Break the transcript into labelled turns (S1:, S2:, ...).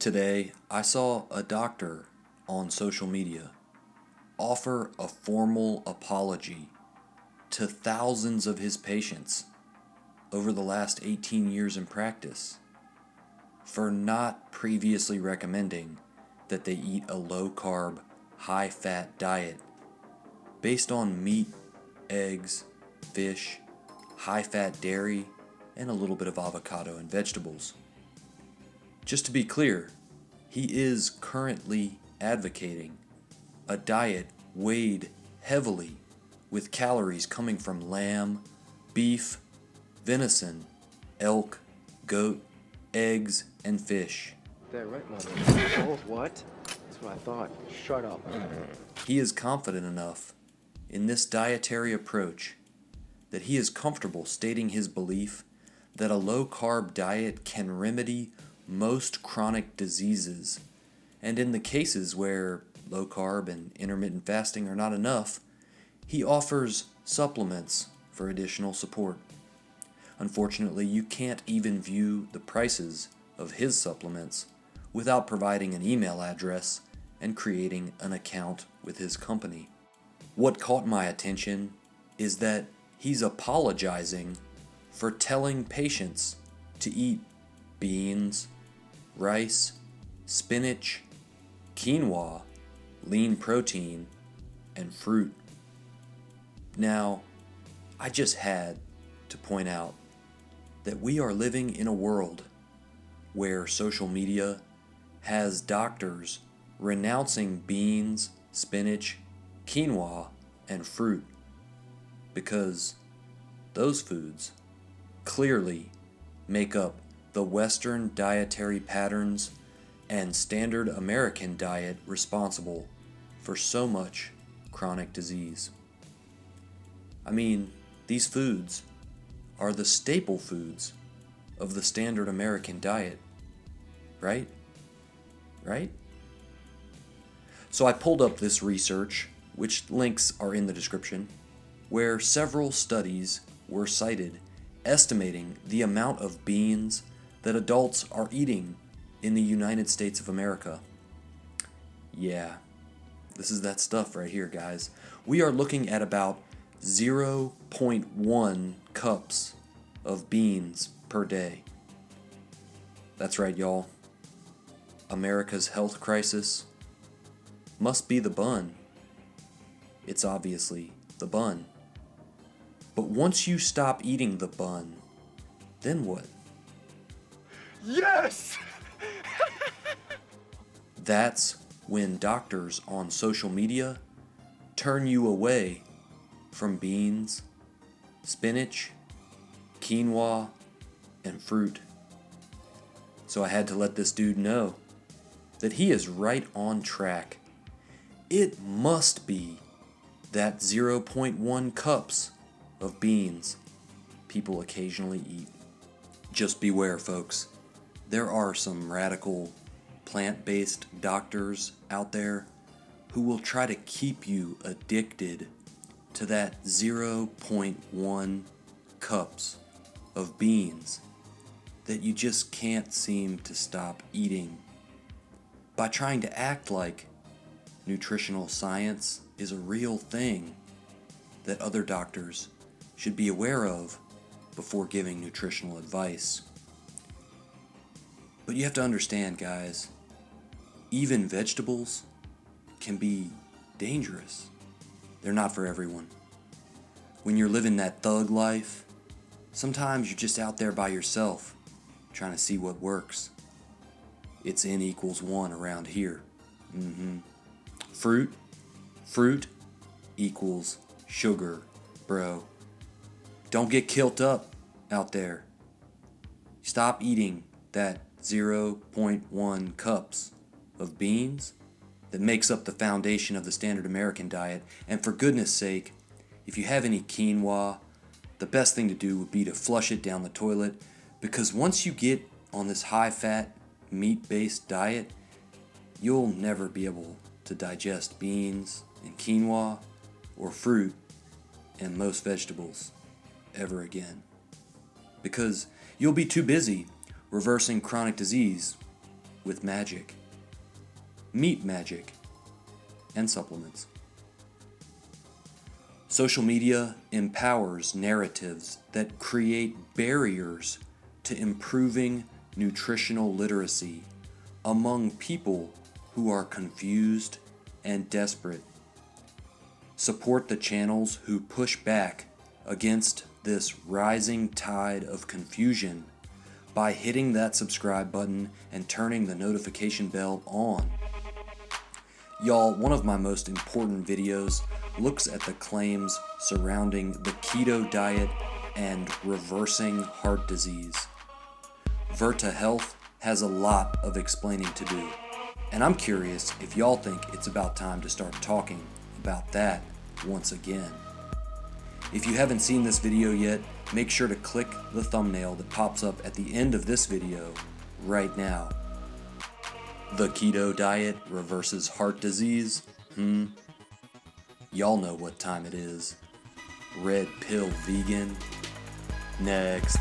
S1: Today, I saw a doctor on social media offer a formal apology to thousands of his patients over the last 18 years in practice for not previously recommending that they eat a low-carb, high-fat diet based on meat, eggs, fish, high-fat dairy, and a little bit of avocado and vegetables. Just to be clear, he is currently advocating a diet weighed heavily with calories coming from lamb, beef, venison, elk, goat, eggs, and fish.
S2: That right, Mother? Oh, what? That's what I thought. Shut up.
S1: He is confident enough in this dietary approach that he is comfortable stating his belief that a low-carb diet can remedy most chronic diseases, and in the cases where low-carb and intermittent fasting are not enough, he offers supplements for additional support. Unfortunately, you can't even view the prices of his supplements without providing an email address and creating an account with his company. What caught my attention is that he's apologizing for telling patients to eat beans, rice, spinach, quinoa, lean protein, and fruit. Now, I just had to point out that we are living in a world where social media has doctors renouncing beans, spinach, quinoa, and fruit because those foods clearly make up the Western dietary patterns and standard American diet responsible for so much chronic disease. I mean, these foods are the staple foods of the standard American diet, right? Right? So I pulled up this research, which links are in the description, where several studies were cited estimating the amount of beans that adults are eating in the United States of America. Yeah, this is that stuff right here, guys. We are looking at about 0.1 cups of beans per day. That's right, y'all. America's health crisis must be the bun. It's obviously the bun. But once you stop eating the bun, then what?
S2: Yes!
S1: That's when doctors on social media turn you away from beans, spinach, quinoa, and fruit. So I had to let this dude know that he is right on track. It must be that 0.1 cups of beans people occasionally eat. Just beware, folks. There are some radical plant-based doctors out there who will try to keep you addicted to that 0.1 cups of beans that you just can't seem to stop eating by trying to act like nutritional science is a real thing that other doctors should be aware of before giving nutritional advice. But you have to understand, guys, even vegetables can be dangerous. They're not for everyone. When you're living that thug life, sometimes you're just out there by yourself trying to see what works. It's N equals 1 around here. Fruit equals sugar, bro. Don't get kilt up out there. Stop eating that 0.1 cups of beans that makes up the foundation of the standard American diet. And for goodness sake, if you have any quinoa, the best thing to do would be to flush it down the toilet, because once you get on this high-fat, meat-based diet, you'll never be able to digest beans and quinoa or fruit and most vegetables ever again, because you'll be too busy reversing chronic disease with magic, meat magic, and supplements. Social media empowers narratives that create barriers to improving nutritional literacy among people who are confused and desperate. Support the channels who push back against this rising tide of confusion by hitting that subscribe button and turning the notification bell on. Y'all, one of my most important videos looks at the claims surrounding the keto diet and reversing heart disease. Virta Health has a lot of explaining to do, and I'm curious if y'all think it's about time to start talking about that once again. If you haven't seen this video yet, make sure to click the thumbnail that pops up at the end of this video right now. The keto diet reverses heart disease? Y'all know what time it is. Red pill vegan. Next.